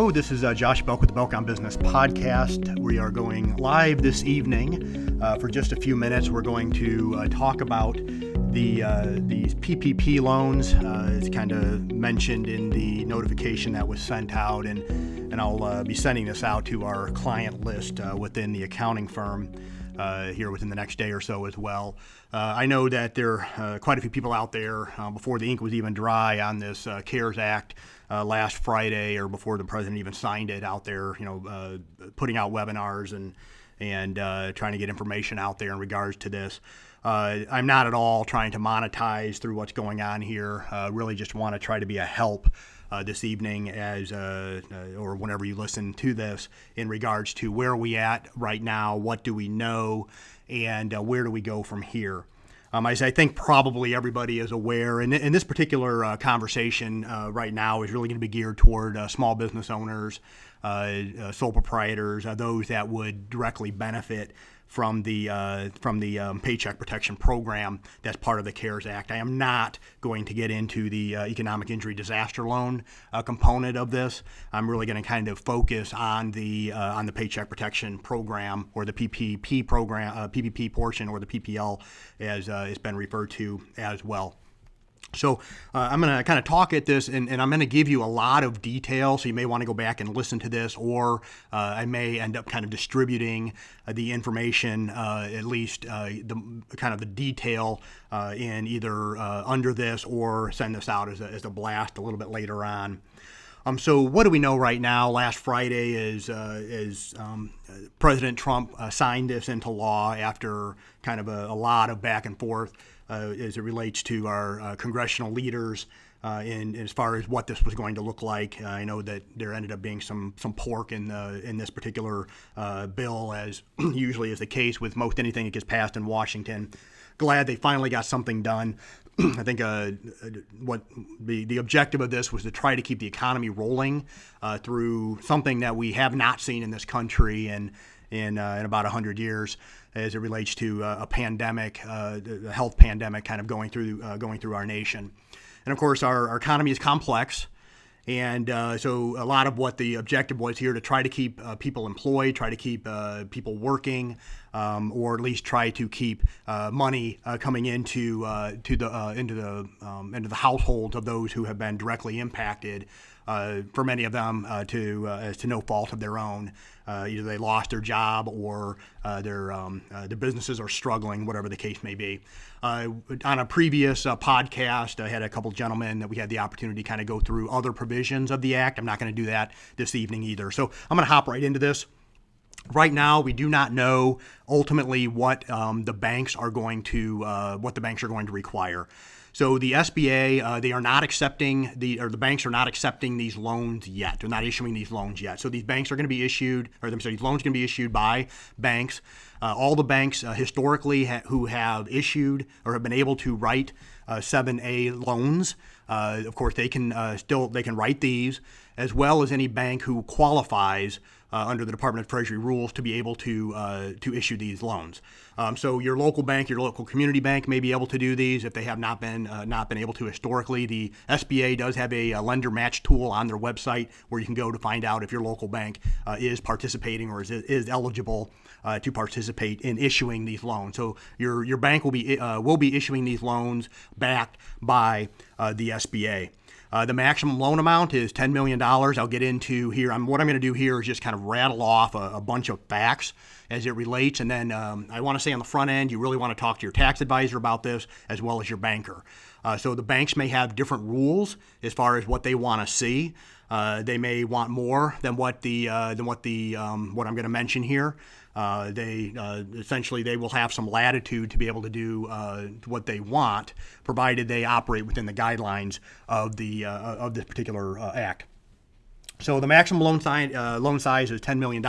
Hello, this is Josh Belk with the Belk on Business podcast. We are going live this evening for just a few minutes. We're going to talk about these PPP loans. It's kind of mentioned in the notification that was sent out, and I'll be sending this out to our client list within the accounting firm here within the next day or so as well. I know that there are quite a few people out there before the ink was even dry on this CARES Act last Friday, or before the president even signed it, out there, putting out webinars and trying to get information out there in regards to this. I'm not at all trying to monetize through what's going on here. Really just want to try to be a help this evening or whenever you listen to this, in regards to where are we at right now, what do we know, and where do we go from here. As I think probably everybody is aware, and this particular conversation right now is really going to be geared toward small business owners, sole proprietors, those that would directly benefit from the Paycheck Protection Program that's part of the CARES Act. I am not going to get into the economic injury disaster loan component of this. I'm really going to kind of focus on the Paycheck Protection Program, or the PPP program, PPP portion, or the PPL as it's been referred to as well. So I'm going to kind of talk at this, and I'm going to give you a lot of detail, so you may want to go back and listen to this, or I may end up kind of distributing the information, at least the detail in either under this, or send this out as a blast a little bit later on. So what do we know right now? Last Friday is President Trump signed this into law after kind of a lot of back and forth as it relates to our congressional leaders in as far as what this was going to look like. I know that there ended up being some pork in this particular bill, as usually is the case with most anything that gets passed in Washington. Glad they finally got something done. I think what the objective of this was to try to keep the economy rolling through something that we have not seen in this country in about 100 years, as it relates to a pandemic, a health pandemic, kind of going through our nation. And of course, our economy is complex. And so a lot of what the objective was here, to try to keep people employed, try to keep people working, or at least try to keep money coming into the households of those who have been directly impacted. For many of them, to no fault of their own, either they lost their job, or their businesses are struggling, whatever the case may be. On a previous podcast, I had a couple gentlemen that we had the opportunity to kind of go through other provisions of the act. I'm not going to do that this evening either. So I'm going to hop right into this. Right now, we do not know ultimately what the banks are going to require. So the SBA, they are not accepting the banks are not accepting these loans yet. They're not issuing these loans yet. So these banks are going to be issued, these loans are going to be issued by banks. All the banks historically who have issued or have been able to write 7A loans, of course, they can write these, as well as any bank who qualifies under the Department of Treasury rules to be able to issue these loans. So your local bank, your local community bank may be able to do these if they have not been able to historically. The SBA does have a lender match tool on their website where you can go to find out if your local bank is participating or is eligible to participate in issuing these loans. So your bank will be issuing these loans backed by the SBA. The maximum loan amount is $10 million. I'll get into here. What I'm going to do here is just kind of rattle off a bunch of facts as it relates. And then I want to say on the front end, you really want to talk to your tax advisor about this, as well as your banker. So the banks may have different rules as far as what they want to see. They may want more than what I'm going to mention here. They will have some latitude to be able to do what they want, provided they operate within the guidelines of this particular act. So the maximum loan size is $10 million.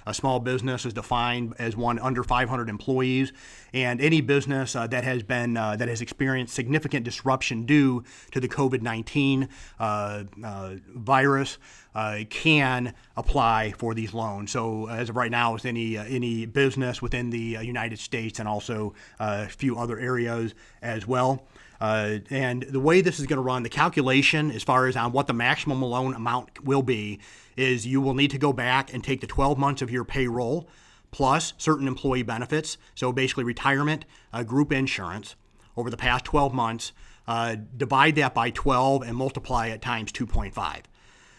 A small business is defined as one under 500 employees, and any business that has experienced significant disruption due to the COVID-19 virus, can apply for these loans. So as of right now, it's any business within the United States and also a few other areas as well. And the way this is going to run, the calculation as far as on what the maximum loan amount will be is you will need to go back and take the 12 months of your payroll plus certain employee benefits, so basically retirement, group insurance, over the past 12 months, divide that by 12 and multiply it times 2.5.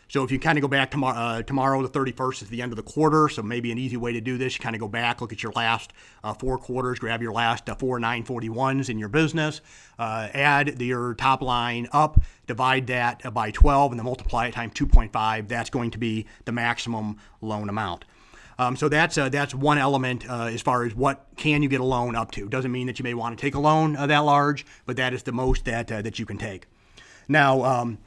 So if you kind of go back tomorrow, the 31st is the end of the quarter, so maybe an easy way to do this, you kind of go back, look at your last 4 quarters, grab your last 4 941s in your business, add your top line up, divide that by 12, and then multiply it times 2.5. That's going to be the maximum loan amount. So that's one element as far as what can you get a loan up to. Doesn't mean that you may want to take a loan that large, but that is the most that you can take. Now,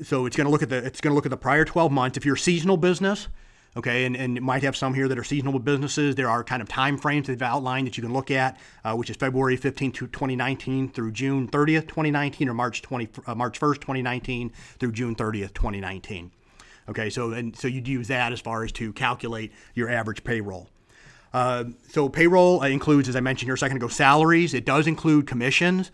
so it's going to look at the prior 12 months. If you're a seasonal business, okay, and it might have some here that are seasonal businesses. There are kind of time frames that they've outlined that you can look at, which is February 15th, 2019 through June 30th, 2019, or March 1st, 2019 through June 30th, 2019. Okay, so you'd use that as far as to calculate your average payroll. So payroll includes, as I mentioned here a second ago, salaries. It does include commissions,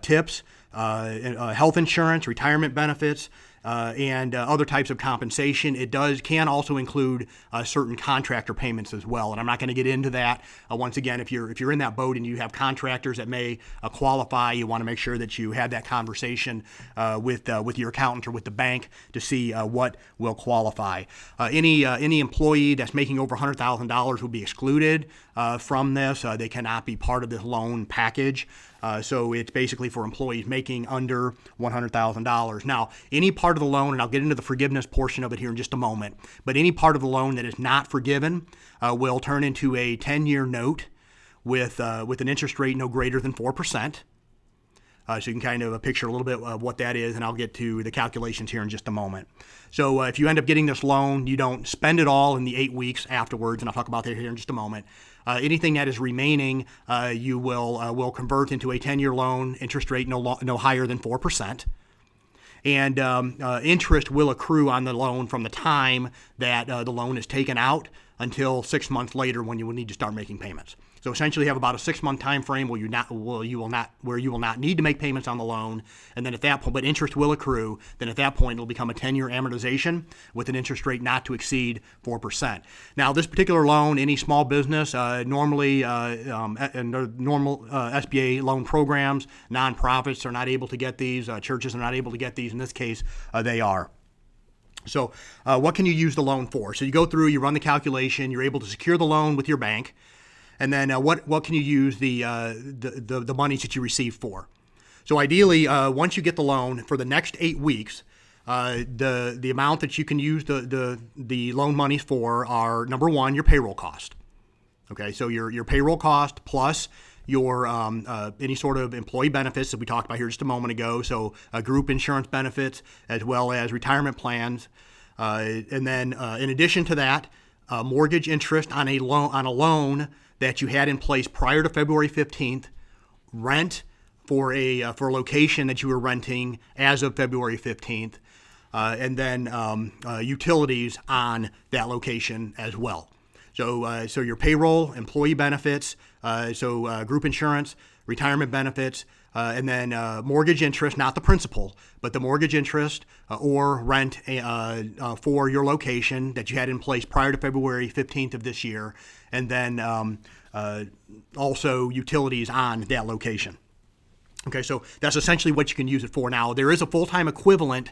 tips, health insurance, retirement benefits, and other types of compensation. It can also include certain contractor payments as well. And I'm not going to get into that. Once again, if you're in that boat and you have contractors that may qualify, you want to make sure that you have that conversation with your accountant or with the bank to see what will qualify. Any employee that's making over $100,000 will be excluded from this. They cannot be part of this loan package. So it's basically for employees making under $100,000. Now, any part of the loan, and I'll get into the forgiveness portion of it here in just a moment, but any part of the loan that is not forgiven will turn into a 10-year note with an interest rate no greater than 4%. So you can kind of picture a little bit of what that is, and I'll get to the calculations here in just a moment. So if you end up getting this loan, you don't spend it all in the 8 weeks afterwards, and I'll talk about that here in just a moment. Anything that is remaining, you will convert into a 10-year loan, interest rate no higher than 4%. And interest will accrue on the loan from the time that the loan is taken out until 6 months later when you will need to start making payments. So essentially, you have about a 6-month time frame where you will not need to make payments on the loan, and then at that point, but interest will accrue. Then at that point, it'll become a 10-year amortization with an interest rate not to exceed 4%. Now, this particular loan, any small business, normally in normal SBA loan programs, nonprofits are not able to get these. Churches are not able to get these. In this case, they are. So, what can you use the loan for? So you go through, you run the calculation, you're able to secure the loan with your bank. And then what can you use the monies that you receive for? So ideally, once you get the loan for the next 8 weeks, the amount that you can use the loan monies for are, number one, your payroll cost. Okay, so your payroll cost plus your any sort of employee benefits that we talked about here just a moment ago. So group insurance benefits as well as retirement plans, and then in addition to that, mortgage interest on a loan that you had in place prior to February 15th, rent for a location that you were renting as of February 15th, and then utilities on that location as well. So your payroll, employee benefits, group insurance, retirement benefits, and then mortgage interest, not the principal, but the mortgage interest or rent for your location that you had in place prior to February 15th of this year, and then also utilities on that location. Okay, so that's essentially what you can use it for. Now, there is a full-time equivalent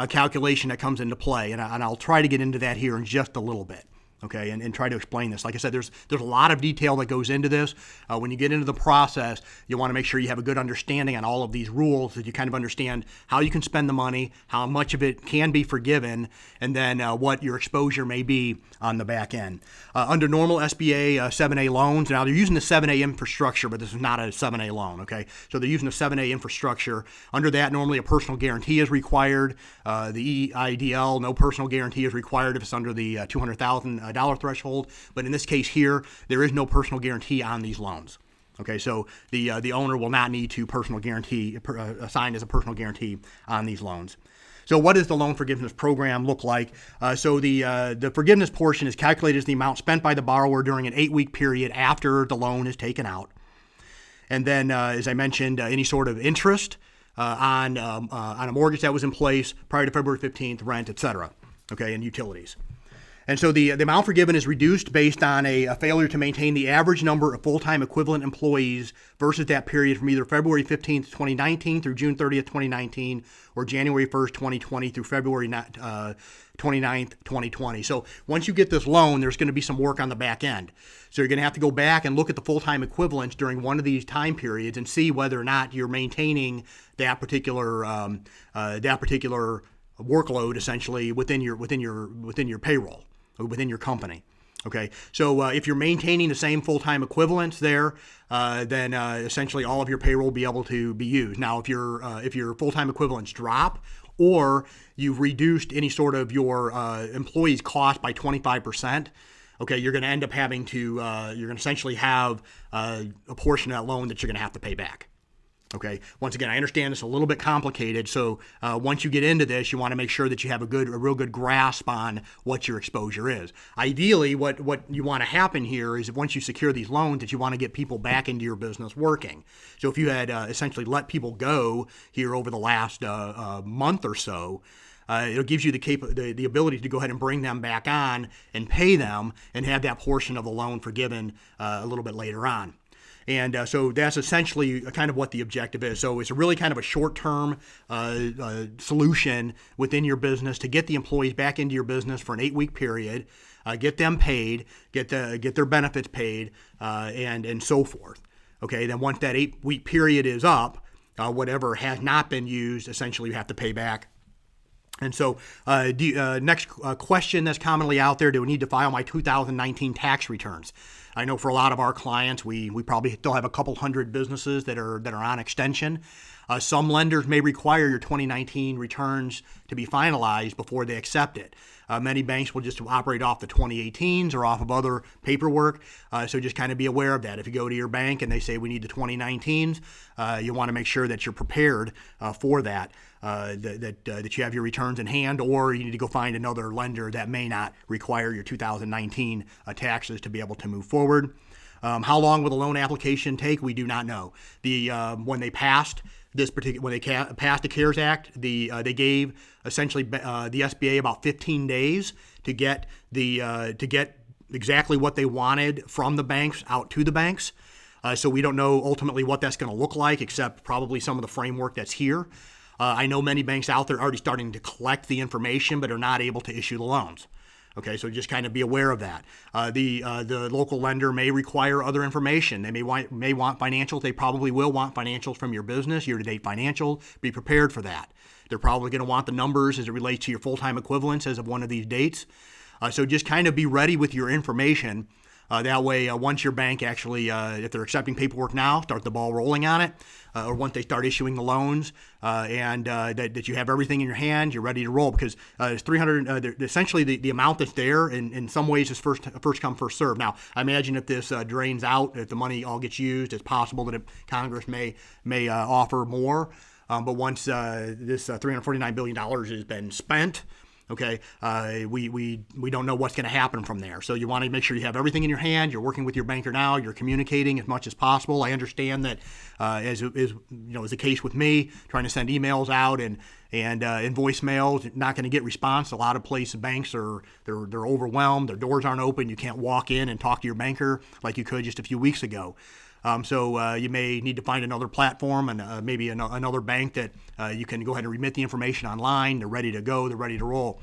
calculation that comes into play, and I'll try to get into that here in just a little bit. Okay, and try to explain this. Like I said, there's a lot of detail that goes into this. When you get into the process, you want to make sure you have a good understanding on all of these rules, that you kind of understand how you can spend the money, how much of it can be forgiven, and then what your exposure may be on the back end. Under normal SBA 7A loans, now they're using the 7A infrastructure, but this is not a 7A loan, okay? So they're using the 7A infrastructure. Under that, normally a personal guarantee is required. The EIDL, no personal guarantee is required if it's under the $200,000 threshold, but in this case here, there is no personal guarantee on these loans. Okay, so the owner will not need to personal guarantee assigned as a personal guarantee on these loans. So what does the loan forgiveness program look like? So the forgiveness portion is calculated as the amount spent by the borrower during an 8-week period after the loan is taken out. And then, as I mentioned, any sort of interest on a mortgage that was in place prior to February 15th, rent, etc., okay, and utilities. And so the amount forgiven is reduced based on a failure to maintain the average number of full-time equivalent employees versus that period from either February 15th, 2019 through June 30th, 2019, or January 1st, 2020 through February 29th, 2020. So once you get this loan, there's going to be some work on the back end. So you're going to have to go back and look at the full-time equivalents during one of these time periods and see whether or not you're maintaining that particular workload essentially within your payroll, within your company. Okay, so if you're maintaining the same full-time equivalents there, then essentially all of your payroll will be able to be used. Now, if your full-time equivalents drop, or you've reduced any sort of your employees' cost by 25%, okay, you're going to end up having to you're going to essentially have a portion of that loan that you're going to have to pay back. Okay. Once again, I understand it's a little bit complicated. So once you get into this, you want to make sure that you have a real good grasp on what your exposure is. Ideally, what you want to happen here is once you secure these loans, that you want to get people back into your business working. So if you had essentially let people go here over the last month or so, it gives you the ability to go ahead and bring them back on and pay them and have that portion of the loan forgiven a little bit later on. And so that's essentially kind of what the objective is. So it's really kind of a short-term solution within your business to get the employees back into your business for an 8-week period, get them paid, get their benefits paid, and so forth. Okay, then once that 8-week period is up, whatever has not been used, essentially you have to pay back. And so next question that's commonly out there, do we need to file my 2019 tax returns? I know for a lot of our clients, we probably still have a couple hundred businesses that are on extension. Some lenders may require your 2019 returns to be finalized before they accept it. Many banks will just operate off the 2018s or off of other paperwork. So just kind of be aware of that. If you go to your bank and they say we need the 2019s, you want to make sure that you're prepared for that. That you have your returns in hand, or you need to go find another lender that may not require your 2019 taxes to be able to move forward. How long will the loan application take? We do not know. When they passed passed the CARES Act, they gave essentially the SBA about 15 days to get exactly what they wanted from the banks out to the banks. So we don't know ultimately what that's going to look like, except probably some of the framework that's here. I know many banks out there are already starting to collect the information, but are not able to issue the loans. Okay, so just kind of be aware of that. The local lender may require other information. They may want financials. They probably will want financials from your business, year-to-date financials. Be prepared for that. They're probably going to want the numbers as it relates to your full-time equivalents as of one of these dates. So just kind of be ready with your information. That way, once your bank actually, if they're accepting paperwork now, start the ball rolling on it, or once they start issuing the loans, and that you have everything in your hand, you're ready to roll, because it's 300. Essentially, the amount that's there, in some ways, is first come, first serve. Now, I imagine if this drains out, if the money all gets used, it's possible that Congress may offer more. But once this $349 billion has been spent, okay, we don't know what's going to happen from there. So you want to make sure you have everything in your hand. You're working with your banker now. You're communicating as much as possible. I understand that, as the case with me, trying to send emails out and voicemails, not going to get response. A lot of banks they're overwhelmed. Their doors aren't open. You can't walk in and talk to your banker like you could just a few weeks ago. So you may need to find another platform and maybe another bank that you can go ahead and remit the information online. They're ready to go. They're ready to roll.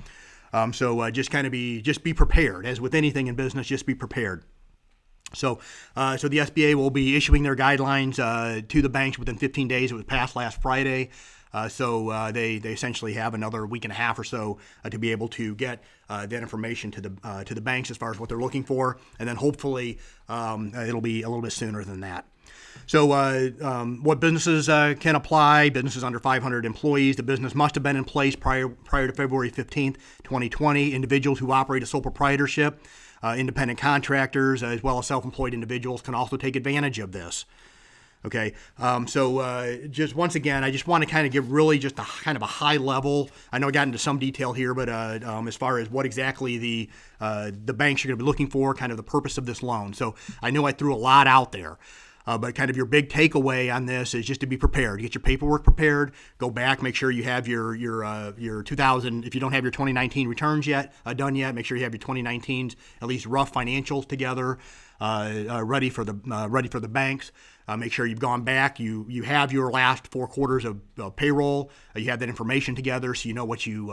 So just be prepared. As with anything in business, just be prepared. So the SBA will be issuing their guidelines to the banks within 15 days. It was passed last Friday. So they essentially have another week and a half or so to be able to get that information to the banks as far as what they're looking for, and then hopefully it'll be a little bit sooner than that. So what businesses can apply? Businesses under 500 employees. The business must have been in place prior to February 15th, 2020. Individuals who operate a sole proprietorship, independent contractors, as well as self-employed individuals can also take advantage of this. Okay, so just once again, I just want to kind of give really just a kind of a high level. I know I got into some detail here, but as far as what exactly the banks are going to be looking for, kind of the purpose of this loan. So I know I threw a lot out there. But kind of your big takeaway on this is just to be prepared. Get your paperwork prepared. Go back, make sure you have your 2000. If you don't have your 2019 returns yet done yet, make sure you have your 2019's at least rough financials together, ready for the banks. Make sure you've gone back. You have your last 4 quarters of payroll. You have that information together, so you know what you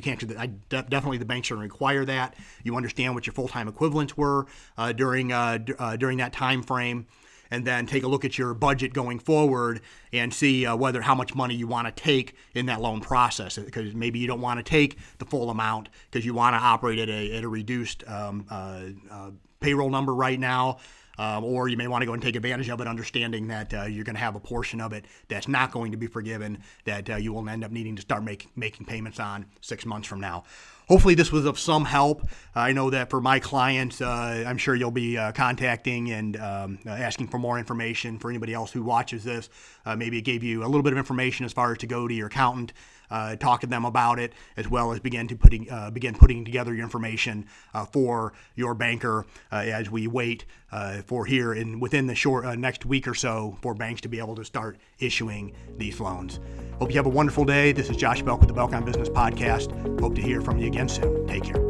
can't. Definitely, the banks are going to require that. You understand what your full-time equivalents were during that time frame. And then take a look at your budget going forward and see how much money you want to take in that loan process. Because maybe you don't want to take the full amount because you want to operate at a reduced payroll number right now. Or you may want to go and take advantage of it, understanding that you're going to have a portion of it that's not going to be forgiven, that you will end up needing to start making payments on 6 months from now. Hopefully this was of some help. I know that for my clients, I'm sure you'll be contacting and asking for more information. For anybody else who watches this, maybe it gave you a little bit of information as far as to go to your accountant, talk to them about it, as well as begin putting together your information for your banker as we wait for here within the short next week or so for banks to be able to start issuing these loans. Hope you have a wonderful day. This is Josh Belk with the Belk on Business podcast. Hope to hear from you again soon. Take care.